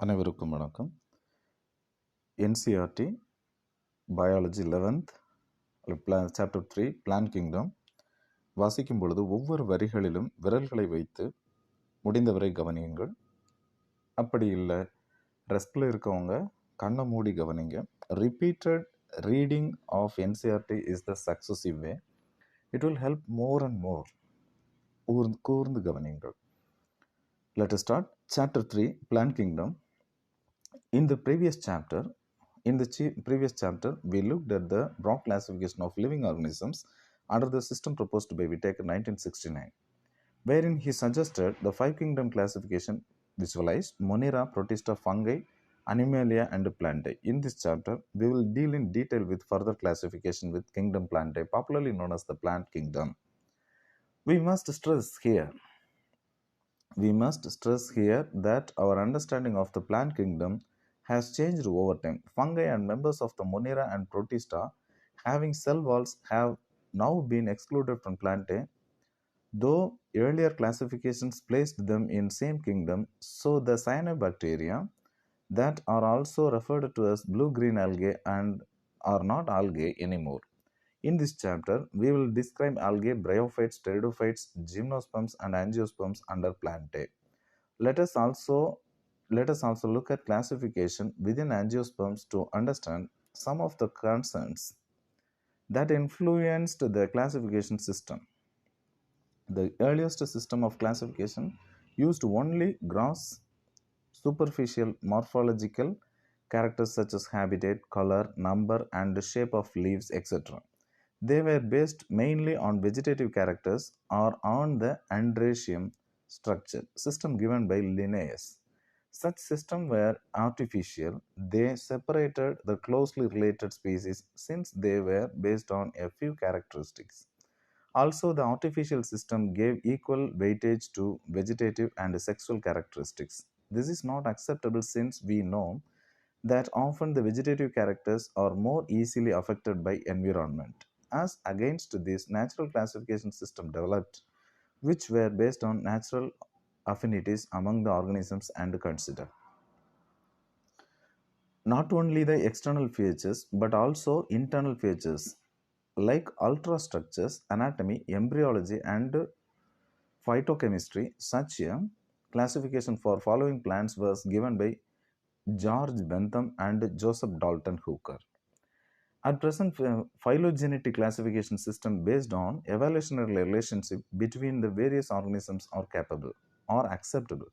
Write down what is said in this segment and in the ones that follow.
அனைவருக்கும் வணக்கம். NCERT biology 11th chapter 3 plan kingdom வாசிக்கும் பொழுது ஒவ்வொரு வரிகளிலும் விரல்களை வைத்து முடிந்தவரை கவனியுங்கள். அப்படி இல்லை ரெஸ்டில் இருக்கவங்க கண்ணை மூடி கவனிங்க. Repeated reading of NCERT is the successive way. It will help more and more. கூர்ந்து கவனியுங்கள். Let us start. Chapter 3 Plant Kingdom. In the previous chapter, we looked at the broad classification of living organisms under the system proposed by Whittaker in 1969, wherein he suggested the five kingdom classification visualized Monera, Protista, fungi, Animalia, and Plantae. In this chapter, we will deal in detail with further classification with kingdom Plantae, popularly known as the plant kingdom. We must stress here that our understanding of the plant kingdom has changed over time. Fungi and members of the Monera and Protista having cell walls have now been excluded from Plantae, though earlier classifications placed them in same kingdom. So the cyanobacteria that are also referred to as blue-green algae and are not algae anymore. In this chapter, we will describe algae, bryophytes, pteridophytes, gymnosperms, and angiosperms under Plantae. Let us also look at classification within angiosperms to understand some of the concerns that influenced the classification system. The earliest system of classification used only gross, superficial morphological characters such as habitat, color, number, and shape of leaves, etc. They were based mainly on vegetative characters or on the Andrecium structure system given by Linnaeus. Such systems were artificial. They separated the closely related species since they were based on a few characteristics. Also, the artificial system gave equal weightage to vegetative and sexual characteristics. This is not acceptable since we know that often the vegetative characters are more easily affected by environment. As against this, natural classification system developed, which were based on natural affinities among the organisms and consider not only the external features but also internal features like ultrastructures, anatomy, embryology, and phytochemistry. Such a classification for following plants was given by George Bentham and Joseph Dalton Hooker. At present, phylogenetic classification system based on evolutionary relationship between the various organisms are capable or acceptable.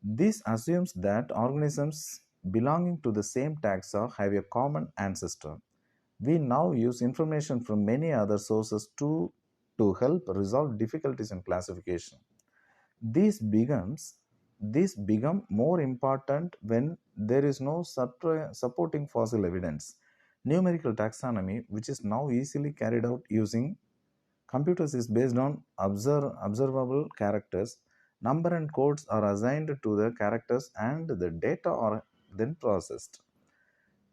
This assumes that organisms belonging to the same taxa have a common ancestor. We now use information from many other sources to help resolve difficulties in classification. This become more important when there is no supporting fossil evidence. Numerical taxonomy, which is now easily carried out using computers, is based on observable characters. Number and codes are assigned to the characters and the data are then processed.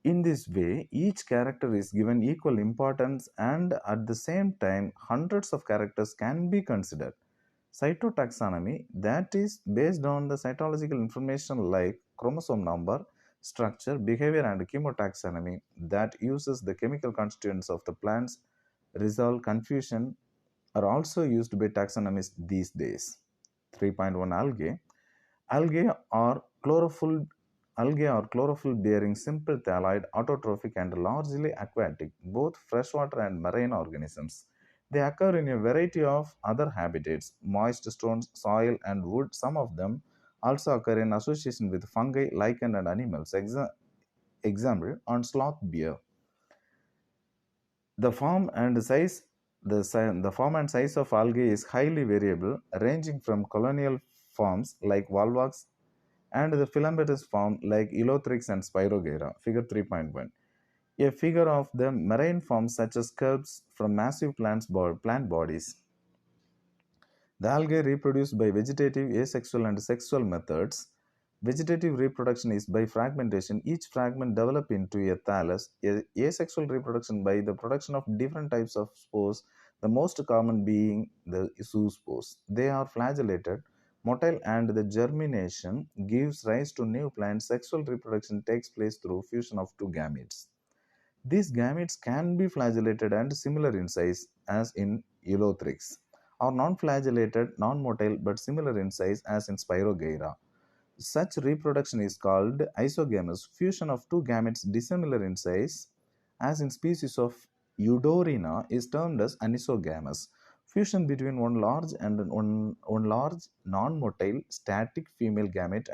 In this way, each character is given equal importance and at the same time hundreds of characters can be considered. Cytotaxonomy, that is based on the cytological information like chromosome number, structure, behavior, and chemotaxonomy that uses the chemical constituents of the plants resolve confusion, are also used by taxonomists these days. 3.1 Algae are chlorophyll bearing simple thalloid, autotrophic, and largely aquatic, both freshwater and marine organisms. They occur in a variety of other habitats, moist stones, soil, and wood. Some of them also occur in association with fungi, lichen, and animals. Example on sloth bear. The form and size of algae is highly variable, ranging from colonial forms like Volvox and the filamentous form like Elothrix and Spirogyra, figure 3.1. A figure of the marine forms such as curves from massive plant bodies. The algae reproduce by vegetative, asexual, and sexual methods. Vegetative reproduction is by fragmentation. Each fragment develops into a thallus. Asexual reproduction by the production of different types of spores, the most common being the zoospores. They are flagellated. Motile and the germination gives rise to new plants. Sexual reproduction takes place through fusion of two gametes. These gametes can be flagellated and similar in size as in Eulothrix, or non-flagellated, non-motile but similar in size as in Spirogyra. Such reproduction is called isogamous. Fusion of two gametes dissimilar in size, as in species of Eudorina, is termed as anisogamous. Fusion between one large non-motile static female gamete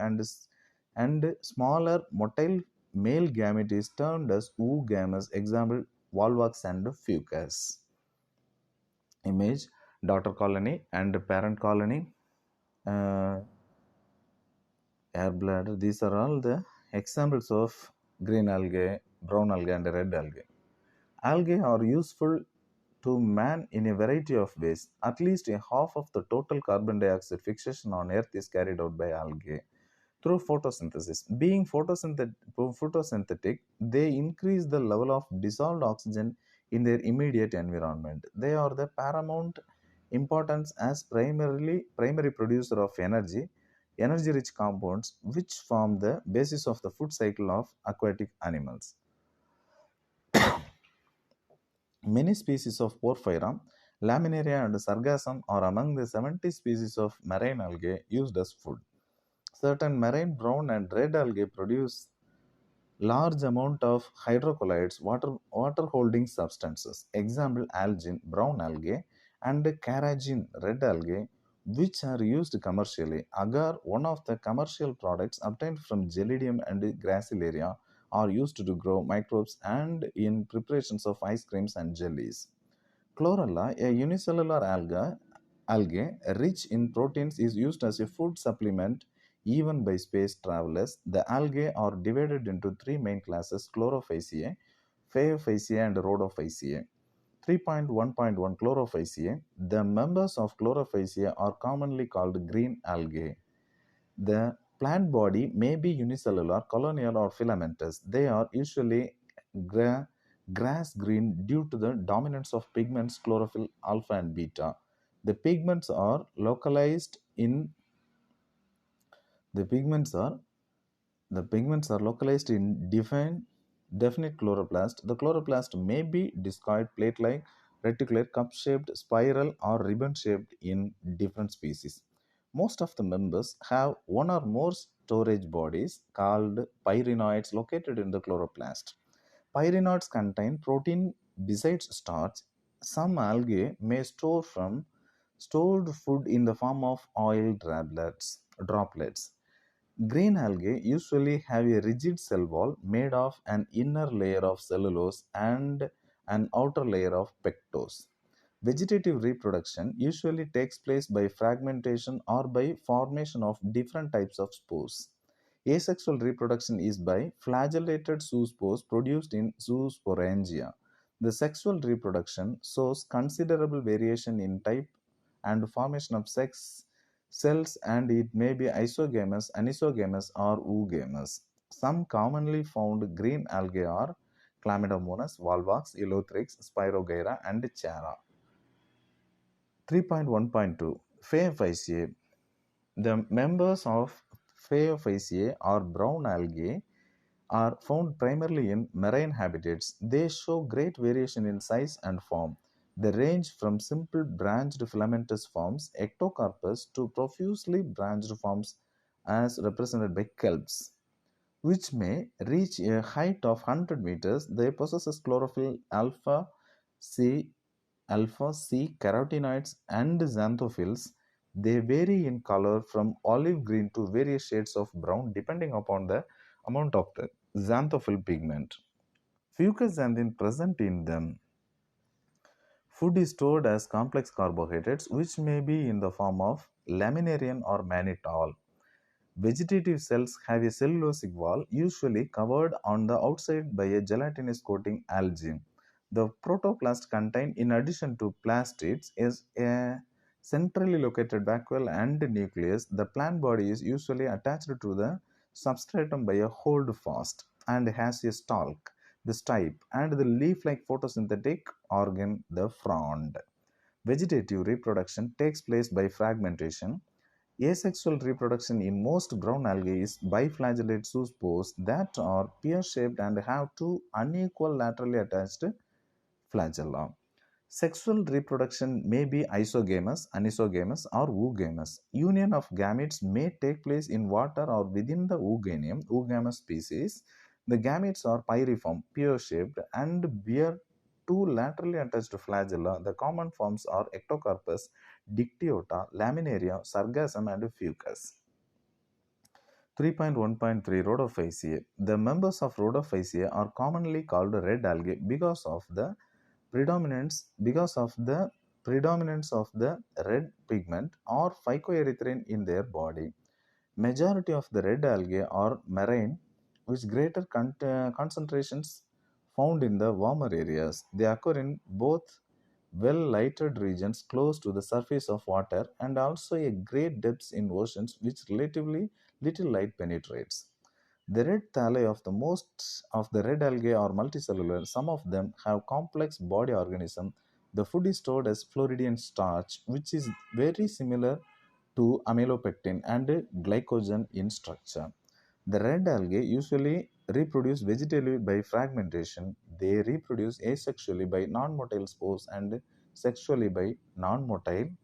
and smaller motile male gamete is termed as oogamous. Example: Volvox and Fucus. Image: daughter colony and parent colony. Uh, Air bladder. These are all the examples of green algae, brown algae, and red algae. Algae are useful to man in a variety of ways. At least a half of the total carbon dioxide fixation on Earth is carried out by algae through photosynthesis. Being photosynthetic, they increase the level of dissolved oxygen in their immediate environment. They are the paramount importance as primary producer of energy rich compounds which form the basis of the food cycle of aquatic animals. Many species of Porphyra, Laminaria, and Sargassum are among the 70 species of marine algae used as food. Certain marine brown and red algae produce large amount of hydrocolloids, water holding substances. Example: algin, brown algae, and carrageen, red algae, which are used commercially. Agar, one of the commercial products obtained from Gelidium and Gracilaria, are used to grow microbes and in preparations of ice creams and jellies. Chlorella, a unicellular algae rich in proteins, is used as a food supplement even by space travelers. The algae are divided into three main classes: Chlorophyceae, Phaeophyceae, and Rhodophyceae. 3.1.1 Chlorophyceae. The members of Chlorophyceae are commonly called green algae. The plant body may be unicellular, colonial, or filamentous. They are usually gra- grass green due to the dominance of pigments chlorophyll alpha and beta. The pigments are localized in the pigments are the pigments are localized in definite chloroplast. The chloroplast may be discoid, plate-like, reticular, cup-shaped, spiral, or ribbon-shaped in different species. Most of the members have one or more storage bodies called pyrenoids located in the chloroplast. Pyrenoids contain protein besides starch. Some algae may store from stored food in the form of oil droplets. Green algae usually have a rigid cell wall made of an inner layer of cellulose and an outer layer of pectose. Vegetative reproduction usually takes place by fragmentation or by formation of different types of spores. Asexual reproduction is by flagellated zoospores produced in zoosporangia. The sexual reproduction shows considerable variation in type and formation of sex cells, and it may be isogamous, anisogamous, or oogamous. Some commonly found green algae are Chlamydomonas, Volvox, Elothrix, Spirogyra, and Chara. 3.1.2 Phaeophyceae. The members of Phaeophyceae or brown algae are found primarily in marine habitats. They show great variation in size and form. They range from simple branched filamentous forms, ectocarpus, to profusely branched forms as represented by kelps, which may reach a height of 100 meters. They possess chlorophyll C, alpha C carotenoids, and xanthophylls. They vary in color from olive green to various shades of brown depending upon the amount of the xanthophyll pigment. Fucoxanthin present in them. Food is stored as complex carbohydrates, which may be in the form of laminarian or mannitol. Vegetative cells have a cellulosic wall, usually covered on the outside by a gelatinous coating algae. The protoplast contain, in addition to plastids, is a centrally located vacuole and nucleus. The plant body is usually attached to the substratum by a holdfast and has a stalk, the stipe, and the leaf-like photosynthetic organ, the frond. Vegetative reproduction takes place by fragmentation. Asexual reproduction in most brown algae is biflagellate zoospores that are pear-shaped and have two unequal laterally attached flagella. Sexual reproduction may be isogamous, anisogamous, or oogamous. Union of gametes may take place in water or within the oogamous species. The gametes are pyriform, pear-shaped, and bear two laterally attached flagella. The common forms are Ectocarpus, Dictyota, Laminaria, Sargassum, and Fucus. 3.1.3 Rhodophyceae. The members of Rhodophyceae are commonly called red algae because of the predominance of the red pigment or phycoerythrin in their body. Majority of the red algae are marine, with greater concentrations found in the warmer areas. They occur in both well lighted regions close to the surface of water and also at great depths in oceans which relatively little light penetrates. The red thalli of the most of the red algae are multicellular. Some of them have complex body organism. The food is stored as Floridian starch, which is very similar to amylopectin and glycogen in structure. The red algae usually reproduce vegetatively by fragmentation. They reproduce asexually by non-motile spores and sexually by non-motile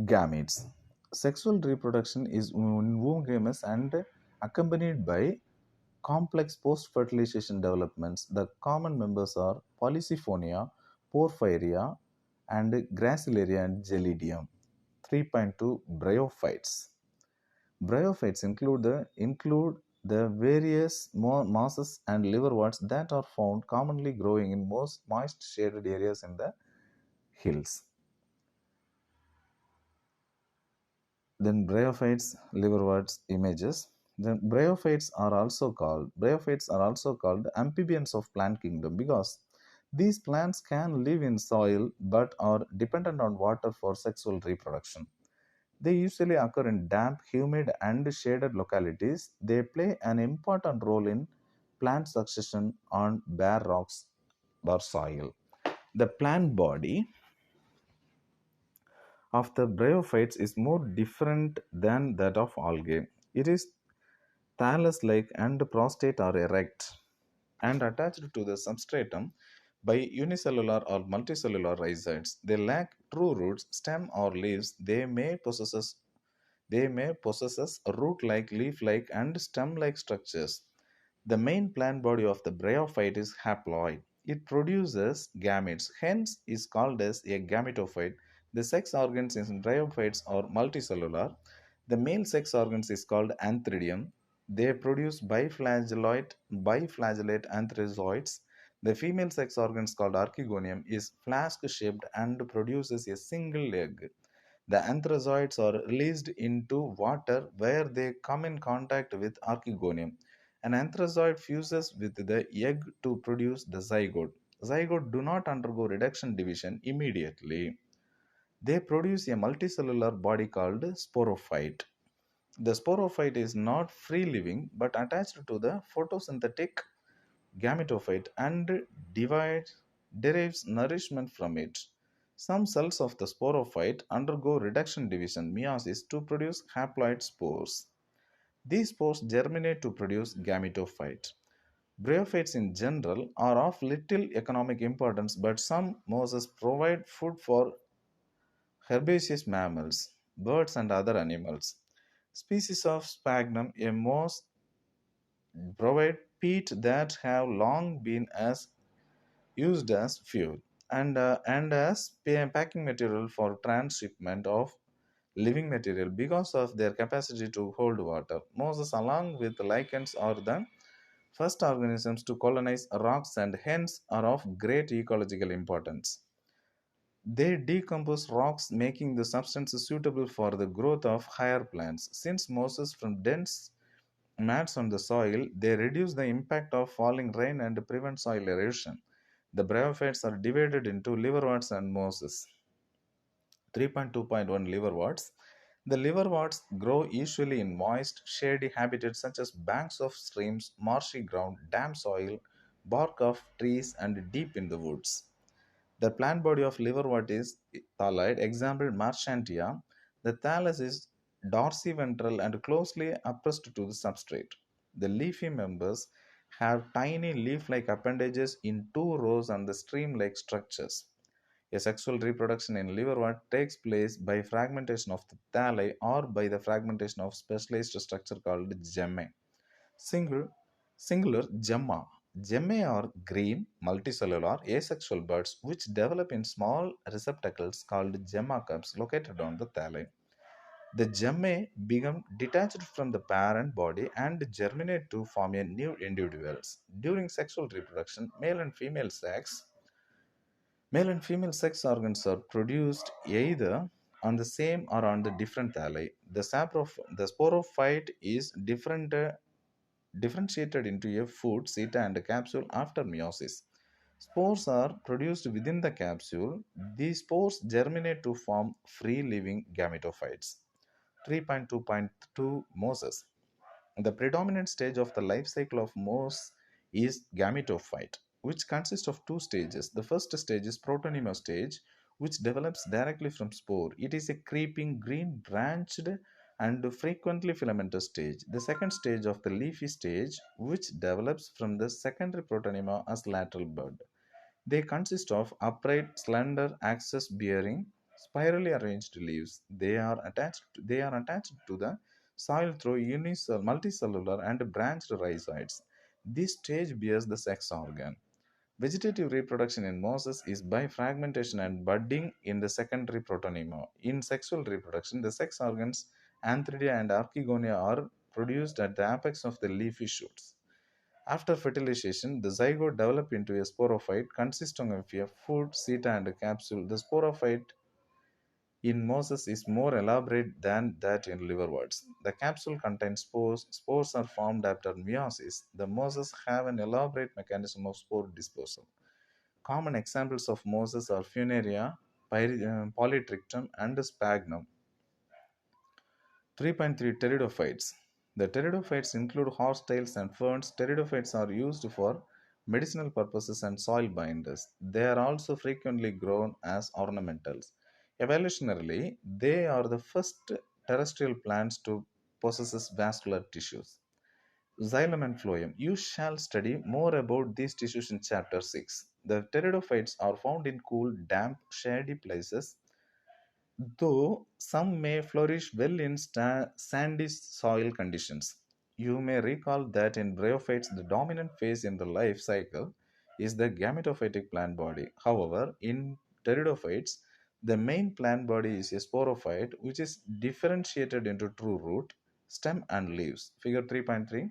gametes. Sexual reproduction is oogamous and accompanied by complex post-fertilization developments. The common members are Polysiphonia, Porphyria, and Gracilaria and Gelidium. 3.2 Bryophytes. Bryophytes include the various mosses and liverworts that are found commonly growing in most moist shaded areas in the hills. Then bryophytes, liverworts, images. Then bryophytes are also called amphibians of plant kingdom because these plants can live in soil but are dependent on water for sexual reproduction. They usually occur in damp, humid, and shaded localities. They play an important role in plant succession on bare rocks or soil. The plant body of the bryophytes is more different than that of algae. It is thallus-like and prostate are erect and attached to the substratum by unicellular or multicellular rhizoids. They lack true roots, stem, or leaves. They may possess root-like, leaf-like, and stem-like structures. The main plant body of the bryophyte is haploid. It produces gametes, hence is called as a gametophyte. The sex organs in bryophytes are multicellular. The male sex organs is called antheridium. They produce biflagellate antherozoids. The female sex organ called archegonium is flask-shaped and produces a single egg. The antherozoids are released into water where they come in contact with archegonium. An antherozoid fuses with the egg to produce the zygote. Zygote do not undergo reduction division immediately. They produce a multicellular body called sporophyte. The sporophyte is not free living but attached to the photosynthetic gametophyte and derives nourishment from it. Some cells of the sporophyte undergo reduction division meiosis to produce haploid spores. These spores germinate to produce gametophyte. Bryophytes in general are of little economic importance, but some mosses provide food for herbaceous mammals, birds, and other animals. Species of Sphagnum, a moss, provide peat that have long been used as fuel and as packing material for transshipment of living material because of their capacity to hold water. Mosses, along with lichens, are the first organisms to colonize rocks and hence are of great ecological importance. They decompose rocks, making the substances suitable for the growth of higher plants. Since mosses from dense mats on the soil, they reduce the impact of falling rain and prevent soil erosion. The bryophytes are divided into liverworts and mosses. 3.2.1 Liverworts. The liverworts grow usually in moist, shady habitats such as banks of streams, marshy ground, damp soil, bark of trees, and deep in the woods. The plant body of liverwort is thalloid. Example Marchantia. The thallus is dorsiventral and closely oppressed to the substrate. The leafy members have tiny leaf-like appendages in two rows and the stream-like structures. A sexual reproduction in liverwort takes place by fragmentation of the thalli or by the fragmentation of specialized structure called gemma. Single, singular gemma. Gemma are green, multicellular, asexual buds which develop in small receptacles called gemma cups located on the thalli. The gemmae become detached from the parent body and germinate to form a new individuals. During sexual reproduction, male and female sex organs are produced either on the same or on the different thalli. The sporophyte is differentiated into a food, seta, and a capsule after meiosis. Spores are produced within the capsule. These spores germinate to form free living gametophytes. 3.2.2 Moses. The predominant stage of the life cycle of moss is gametophyte, which consists of two stages. The first stage is protonema stage, which develops directly from spore. It is a creeping green branched and frequently filamentous stage. The second stage of the leafy stage, which develops from the secondary protonema as lateral bud. They consist of upright, slender, axis-bearing, spirally arranged leaves. They are attached to the soil through multicellular and branched rhizoids. This stage bears the sex organ. Vegetative reproduction in mosses is by fragmentation and budding in the secondary protonema. In sexual reproduction, the sex organs antheridia and archegonia are produced at the apex of the leafy shoots. After fertilization, the zygote develop into a sporophyte consisting of a food, seta, and a capsule. The sporophyte in mosses is more elaborate than that in liverworts. The capsule contains spores. Spores are formed after meiosis. The mosses have an elaborate mechanism of spore dispersal. Common examples of mosses are Funaria, Polytrichum, and Sphagnum. 3.3 Pteridophytes. The pteridophytes include horsetails and ferns. Pteridophytes are used for medicinal purposes and soil binders. They are also frequently grown as ornamentals. Evolutionarily, they are the first terrestrial plants to possess vascular tissues. Xylem and phloem. You shall study more about these tissues in chapter 6. The pteridophytes are found in cool, damp, shady places, though some may flourish well in sandy soil conditions. You may recall that in bryophytes, the dominant phase in the life cycle is the gametophytic plant body. However, in pteridophytes, the main plant body is a sporophyte, which is differentiated into true root, stem, and leaves. Figure 3.3.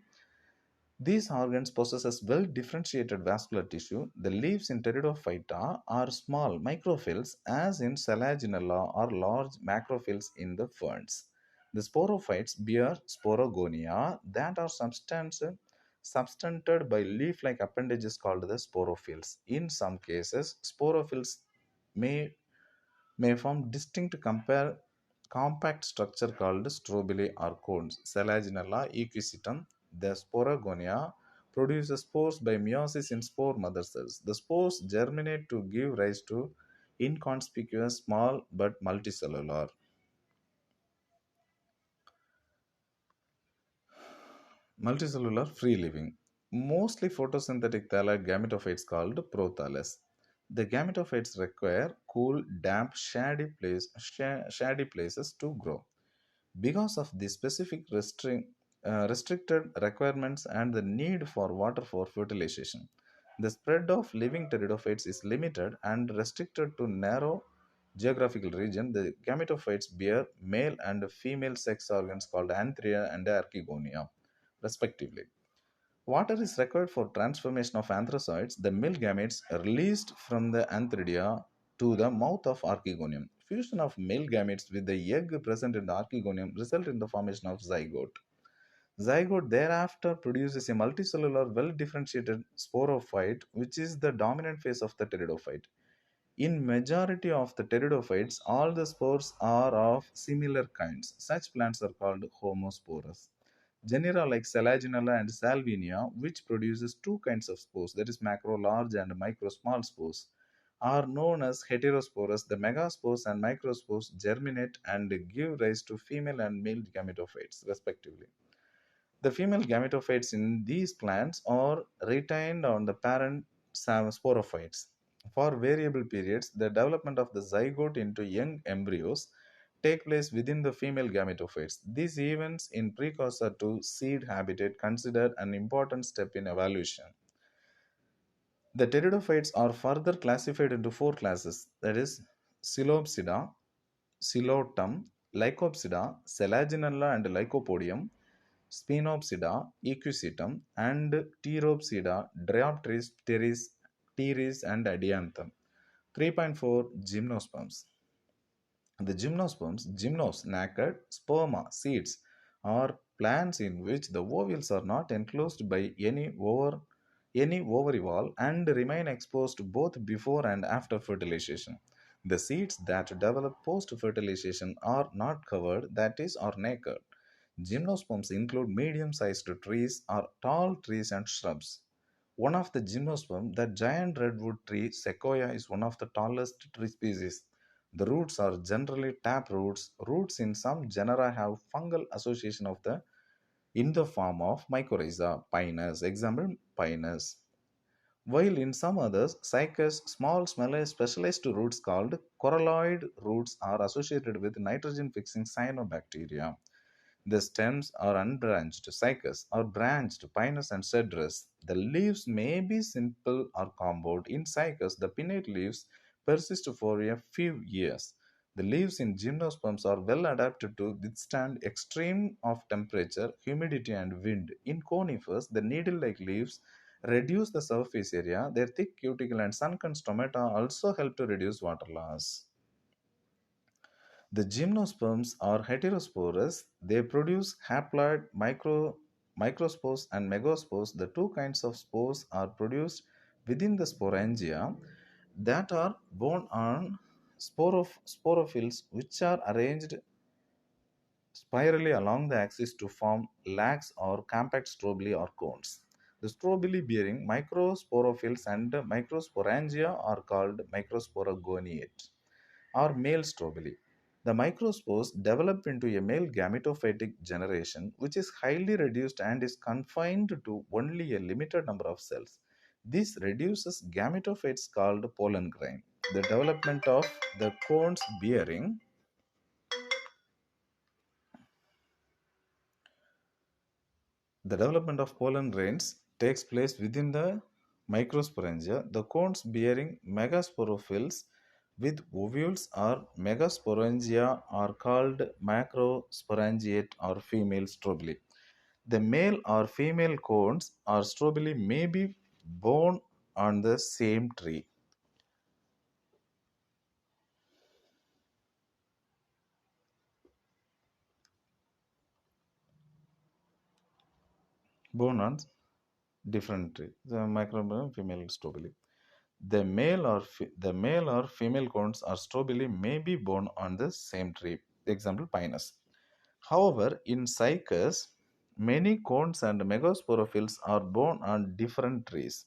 These organs possess well differentiated vascular tissue. The leaves in Pteridophyta are small microphyls, as in Selaginella, or large macrophyls in the ferns. The sporophytes bear sporogonia that are substanted by leaf-like appendages called the sporophylls. In some cases, sporophylls may form distinct compact structure called strobili or cones. Selaginella equisetum, the sporogonia, produces spores by meiosis in spore mother cells. The spores germinate to give rise to inconspicuous, small but multicellular. Multicellular free living. Mostly photosynthetic thalloid gametophytes called prothallus. The gametophytes require cool, damp, shady places to grow. Because of the specific restricted requirements and the need for water for fertilization, the spread of living pteridophytes is limited and restricted to narrow geographical region. The gametophytes bear male and female sex organs called antheria and archegonia, respectively. Water is required for transformation of anthracoids, the male gametes released from the antheridia to the mouth of archegonium. Fusion of male gametes with the egg present in the archegonium result in the formation of zygote. Zygote thereafter produces a multicellular, well-differentiated sporophyte, which is the dominant phase of the pteridophyte. In majority of the pteridophytes, all the spores are of similar kinds. Such plants are called homosporous. Genera like Selaginella and Salvinia, which produces two kinds of spores, that is macro large and micro small spores, are known as heterospores. The megaspores and microspores germinate and give rise to female and male gametophytes, respectively. The female gametophytes in these plants are retained on the parent sporophytes. For variable periods, the development of the zygote into young embryos take place within the female gametophytes. These events in precursor to seed habitat considered an important step in evolution. The pteridophytes are further classified into four classes, that is, Psilopsida, Psilotum, Lycopsida, Selaginella and Lycopodium, Spinopsida, Equisetum, and Pteropsida, Diopteris, Pteris, Pteris, and Adianthum. 3.4 Gymnosperms. The gymnosperms, gymnos, naked, sperma, seeds, are plants in which the ovules are not enclosed by any ovary wall and remain exposed both before and after fertilization. The seeds that develop post fertilization are not covered, that is, are naked. Gymnosperms include medium sized trees or tall trees and shrubs. One of the gymnosperm, the giant redwood tree sequoia, is one of the tallest tree species. The roots are generally tap roots. Roots in some genera have fungal association of the in the form of mycorrhiza, pinus, example pinus. While in some others, cycas, small specialized roots called coralloid roots are associated with nitrogen fixing cyanobacteria. The stems are unbranched, cycas, or branched, pinus and cedrus. The leaves may be simple or compound. In cycas, the pinnate leaves persist for a few years. The leaves in gymnosperms are well adapted to withstand extreme of temperature, humidity, and wind. In conifers, the needle-like leaves reduce the surface area. Their thick cuticle and sunken stomata also help to reduce water loss. The gymnosperms are heterosporous. They produce haploid microspores and megaspores. The two kinds of spores are produced within the sporangia that are borne on sporophylls, which are arranged spirally along the axis to form lacs or compact strobili or cones. The strobili bearing microsporophylls and microsporangia are called microsporogoniate or male strobili. The microspores develop into a male gametophytic generation, which is highly reduced and is confined to only a limited number of cells. This reduces gametophytes called pollen grain. The development of the cones bearing The development of pollen grains takes place within the microsporangia. The cones bearing megasporophylls with ovules or megasporangia are called macrosporangiate or female strobili. The male or female cones or strobili may be borne on the same tree. Borne on different tree. The micro female strobili. The male or female cones or strobili may be borne on the same tree. Example pinus. However, in cycas, many cones and megasporophylls are borne on different trees.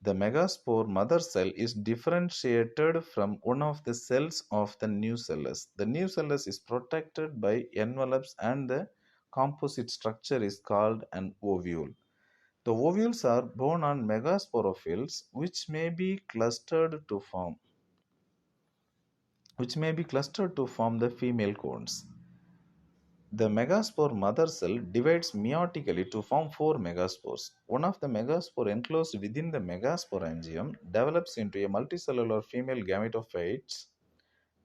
The megaspore mother cell is differentiated from one of the cells of the nucellus. The nucellus is protected by envelopes and the composite structure is called an ovule. The ovules are borne on megasporophylls which may be clustered to form the female cones. The megaspore mother cell divides meiotically to form four megaspores. One of the megaspore enclosed within the megasporangium develops into a multicellular female gametophyte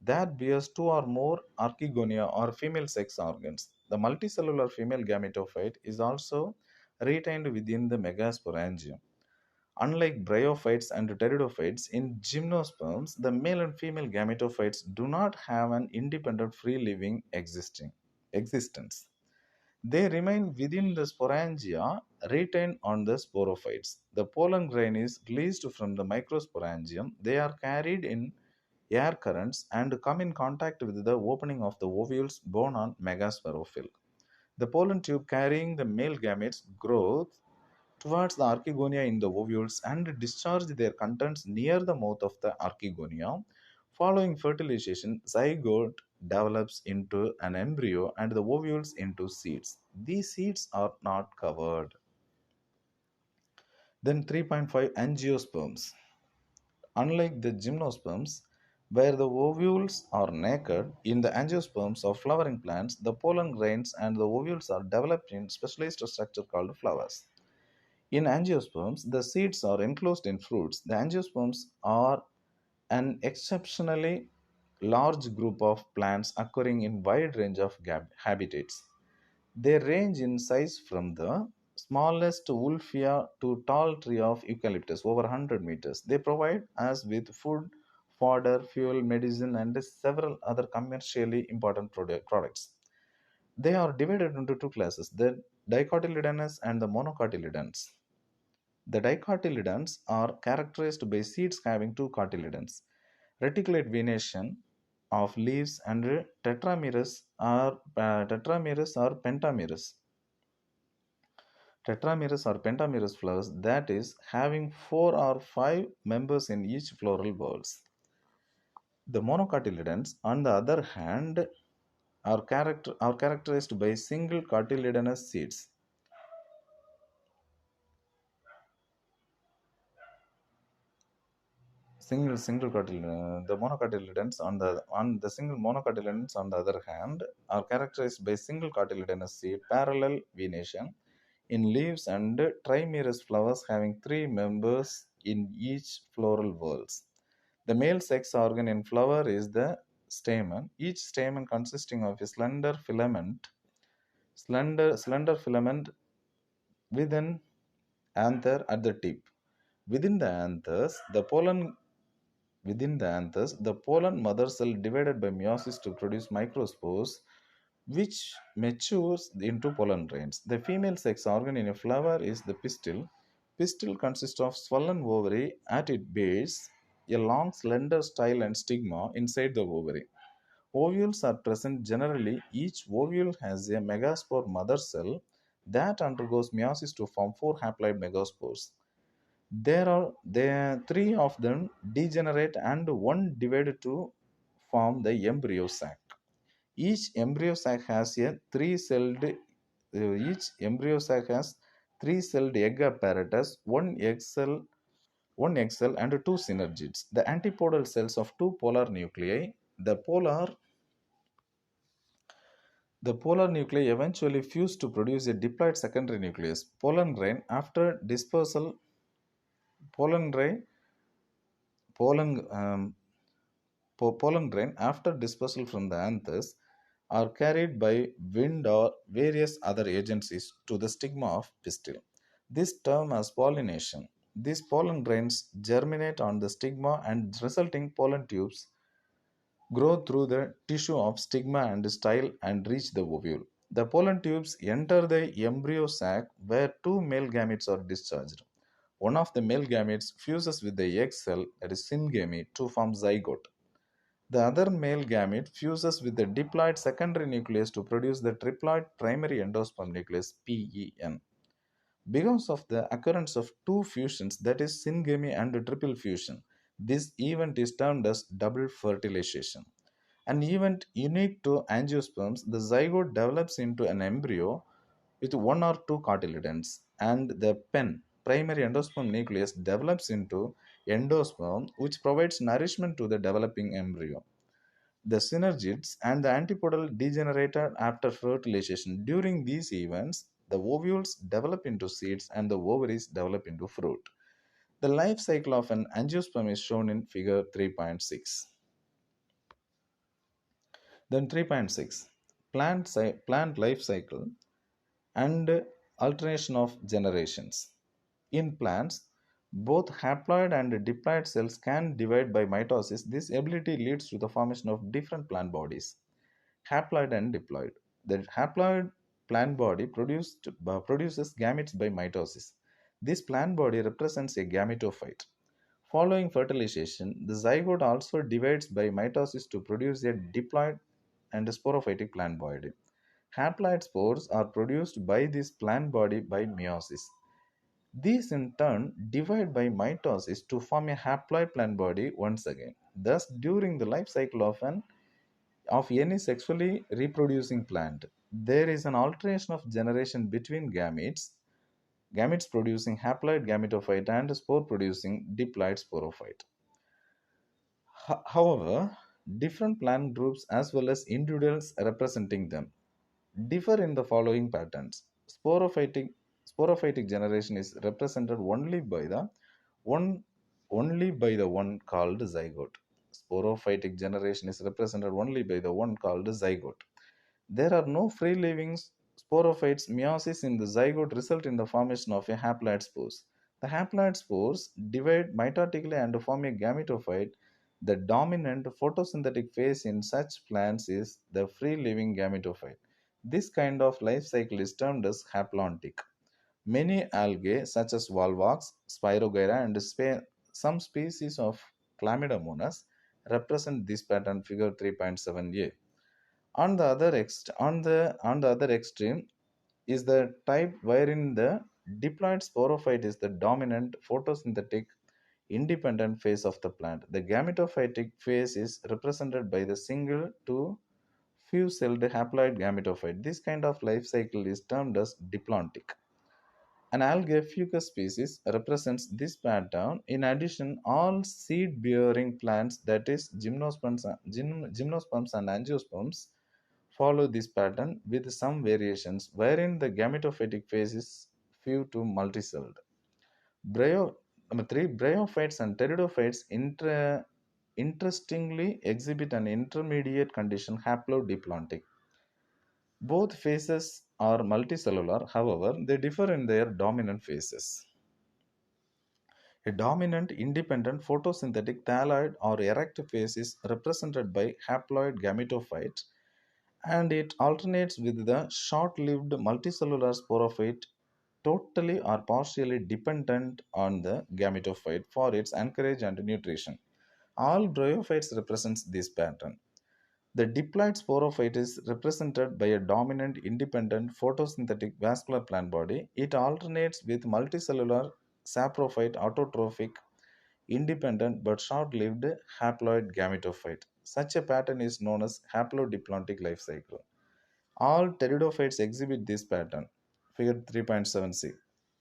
that bears two or more archegonia or female sex organs. The multicellular female gametophyte is also retained within the megasporangium. Unlike bryophytes and pteridophytes, in gymnosperms, the male and female gametophytes do not have an independent free living existence. They remain within the sporangia, retained on the sporophytes. The pollen grain is released from the microsporangium. They are carried in air currents and come in contact with the opening of the ovules borne on megasporophyll. The pollen tube carrying the male gametes growth towards the archegonia in the ovules and discharge their contents near the mouth of the archegonia. Following fertilization, zygote develops into an embryo and the ovules into seeds. These seeds are not covered. Then 3.5 angiosperms. Unlike the gymnosperms, where the ovules are naked, in the angiosperms of flowering plants, the pollen grains and the ovules are developed in specialized structure called flowers. In angiosperms, the seeds are enclosed in fruits. The angiosperms are an exceptionally large group of plants occurring in wide range of habitats. They range in size from the smallest wolfia to tall tree of eucalyptus over 100 meters. They provide us with food, fodder, fuel, medicine, and several other commercially important products. They are divided into two classes, the dicotyledonous and the monocotyledons. The dicotyledons are characterized by seeds having two cotyledons. Reticulate venation of leaves and tetramerous or pentamerous flowers, that is, having four or five members in each floral bulbs. The monocotyledons, on the other hand, are characterized by single cotyledonous seeds. Single cotyledon. The monocotyledons on the single monocotyledons on the other hand are characterized by single cotyledonous seed parallel venation in leaves and trimerous flowers having three members in each floral whorls. The male sex organ in flower is the stamen, each stamen consisting of a slender filament with an anther at the tip. Within the anthers, the pollen Within the anthers, the pollen mother cell divided by meiosis to produce microspores, which matures into pollen grains. The female sex organ in a flower is the pistil. Pistil consists of swollen ovary at its base, a long slender style and stigma inside the ovary. Ovules are present generally. Each ovule has a megaspore mother cell that undergoes meiosis to form four haploid megaspores. There three of them degenerate and one divided to form the embryo sac. Each embryo sac has a three-celled egg apparatus, one egg cell and two synergids. The antipodal cells of two polar nuclei. The polar nuclei eventually fuse to produce a diploid secondary nucleus. Pollen grain pollen pollen grain, after dispersal from the anthers, are carried by wind or various other agencies to the stigma of pistil. This term as pollination. These pollen grains germinate on the stigma and resulting pollen tubes grow through the tissue of stigma and style and reach the ovule. The pollen tubes enter the embryo sac where two male gametes are discharged. One of the male gametes fuses with the egg cell, that is syngamy, to form zygote. The other male gamete fuses with the diploid secondary nucleus to produce the triploid primary endosperm nucleus PEN. Because of the occurrence of two fusions, that is syngamy and triple fusion, this event is termed as double fertilization. An event unique to angiosperms, the zygote develops into an embryo with one or two cotyledons, and the PEN, primary endosperm nucleus, develops into endosperm, which provides nourishment to the developing embryo. The synergids and the antipodal degenerated after fertilization. During these events, the ovules develop into seeds and the ovaries develop into fruit. The life cycle of an angiosperm is shown in figure 3.6. Then 3.6, plant life cycle and alternation of generations. In plants, both haploid and diploid cells can divide by mitosis. This ability leads to the formation of different plant bodies, haploid and diploid. The haploid plant body produces gametes by mitosis. This plant body represents a gametophyte. Following fertilization, the zygote also divides by mitosis to produce a diploid and sporophytic plant body. Haploid spores are produced by this plant body by meiosis. These in turn divide by mitosis to form a haploid plant body once again. Thus, during the life cycle of any sexually reproducing plant, there is an alternation of generation between gametes producing haploid gametophyte and spore producing diploid sporophyte. However, different plant groups as well as individuals representing them differ in the following patterns. Sporophytic generation is represented one only by the one called zygote. Sporophytic generation is represented only by the one called zygote. There are no free living sporophytes. Meiosis in the zygote result in the formation of a haploid spores. The haploid spores divide mitotically and form a gametophyte. The dominant photosynthetic phase in such plants is the free living gametophyte. This kind of life cycle is termed as haplontic. Many algae, such as volvox, Spirogyra, and some species of Chlamydomonas, represent this pattern, figure 3.7a. On the other extreme is the type wherein the diploid sporophyte is the dominant photosynthetic independent phase of the plant. The gametophytic phase is represented by the single to few-celled haploid gametophyte. This kind of life cycle is termed as diplontic. An algae fucus species represents this pattern. In addition, all seed-bearing plants, that is gymnosperms and angiosperms, follow this pattern with some variations wherein the gametophytic phase is few to multicelled. Bryo, Number three, bryophytes and pteridophytes interestingly exhibit an intermediate condition, haplodiplontic. Both phases are multicellular, however, they differ in their dominant phases. A dominant independent photosynthetic thalloid or erect phase is represented by haploid gametophyte, and it alternates with the short-lived multicellular sporophyte, totally or partially dependent on the gametophyte for its anchorage and nutrition. All bryophytes represents this pattern. The diploid sporophyte is represented by a dominant independent photosynthetic vascular plant body. It alternates with multicellular saprophyte autotrophic independent but short-lived haploid gametophyte. Such a pattern is known as haplodiplontic life cycle. All pteridophytes exhibit this pattern. Figure 3.7c.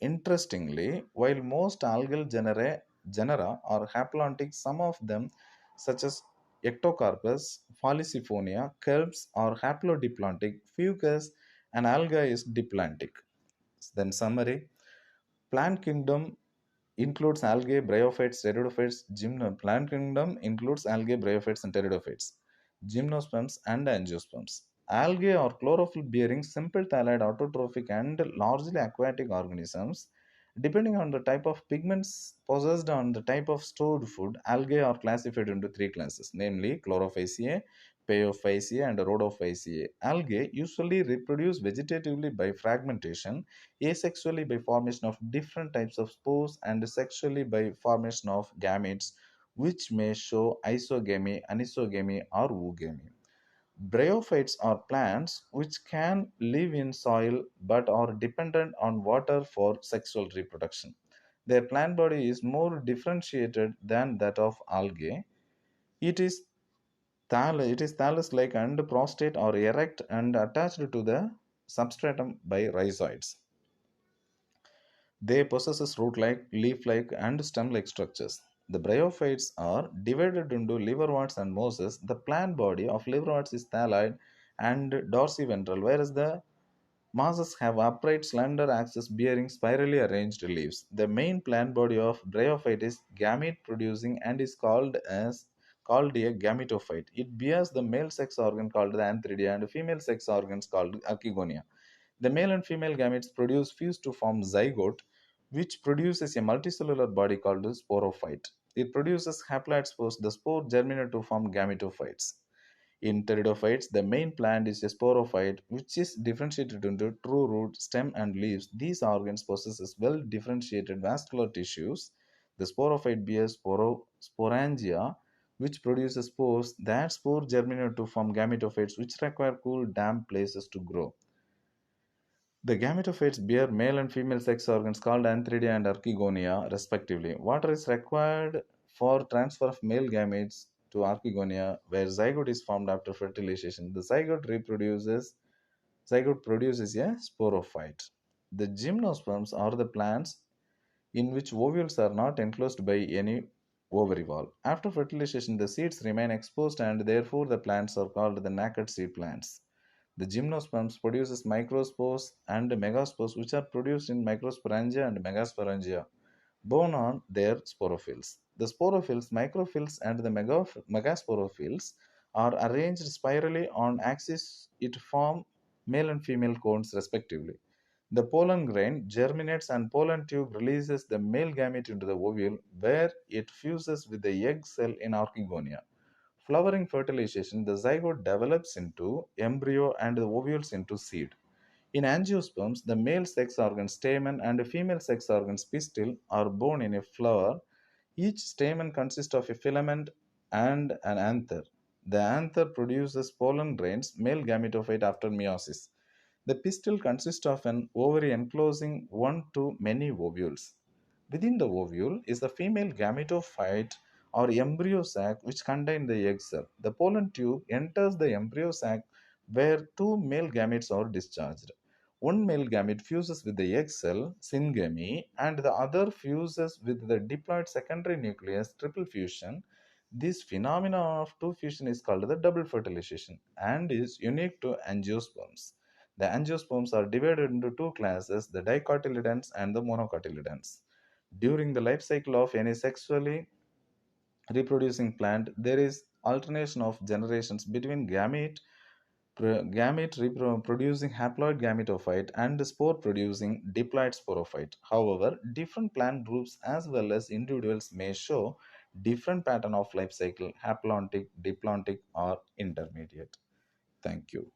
Interestingly, while most algal genera are haplontic, some of them, such as Ectocarpus, Falcifornia, Kelps, are haplodiplontic. Fucus and alga is diplantic. Then summary: plant kingdom includes algae, bryophytes, pteridophytes. Plant kingdom includes algae, bryophytes, and pteridophytes, gymnosperms, and angiosperms. Algae are chlorophyll-bearing, simple thalloid, autotrophic, and largely aquatic organisms. Depending on the type of pigments possessed on the type of stored food, algae are classified into three classes, namely Chlorophyceae, Paeophyceae, and Rhodophyceae. Algae usually reproduce vegetatively by fragmentation, asexually by formation of different types of spores, and sexually by formation of gametes, which may show isogamy, anisogamy, or oogamy. Bryophytes are plants which can live in soil but are dependent on water for sexual reproduction. Their plant body is more differentiated than that of algae. It is thallus-like and prostate or erect and attached to the substratum by rhizoids. They possess root-like, leaf-like, and stem-like structures. The bryophytes are divided into liverworts and mosses. The plant body of liverworts is thalloid and dorsiventral, whereas the mosses have upright, slender axis bearing spirally arranged leaves. The main plant body of bryophyte is gamete-producing and is called a gametophyte. It bears the male sex organ called the antheridia and female sex organs called archegonia. The male and female gametes produce fuse to form zygote, which produces a multicellular body called a sporophyte. It produces haploid spores. The spore germinate to form gametophytes. In pteridophytes, the main plant is a sporophyte, which is differentiated into true root, stem, and leaves. These organs possess well differentiated vascular tissues. The sporophyte bears sporangia, which produces spores. That spore germinate to form gametophytes, which require cool, damp places to grow. The gametophytes bear male and female sex organs called antheridia and archegonia, respectively. Water is required for transfer of male gametes to archegonia, where zygote is formed after fertilization. The zygote produces a sporophyte. The gymnosperms are the plants in which ovules are not enclosed by any ovary wall. After fertilization, the seeds remain exposed and therefore the plants are called the naked seed plants. The gymnosperms produces microspores and megaspores which are produced in microsporangia and megasporangia borne on their sporophylls. The sporophylls, microphylls and the megasporophylls are arranged spirally on axis. It form male and female cones respectively. The pollen grain germinates and pollen tube releases the male gamete into the ovule where it fuses with the egg cell in archegonia. Flowering fertilization, the zygote develops into embryo and the ovules into seed. In angiosperms, the male sex organ stamen and the female sex organ pistil are born in a flower. Each stamen consists of a filament and an anther. The anther produces pollen grains, male gametophyte after meiosis. The pistil consists of an ovary enclosing one to many ovules. Within the ovule is the female gametophyte or embryo sac which contain the egg cell. The pollen tube enters the embryo sac where two male gametes are discharged. One male gamete fuses with the egg cell, syngamy, and the other fuses with the diploid secondary nucleus, triple fusion. This phenomenon of two fusion is called the double fertilization and is unique to angiosperms. The angiosperms are divided into two classes, the dicotyledons and the monocotyledons. During the life cycle of any sexually reproducing plant, there is alternation of generations between producing haploid gametophyte and spore producing diploid sporophyte. However, different plant groups as well as individuals may show different pattern of life cycle, haplontic, diplontic, or intermediate. Thank you.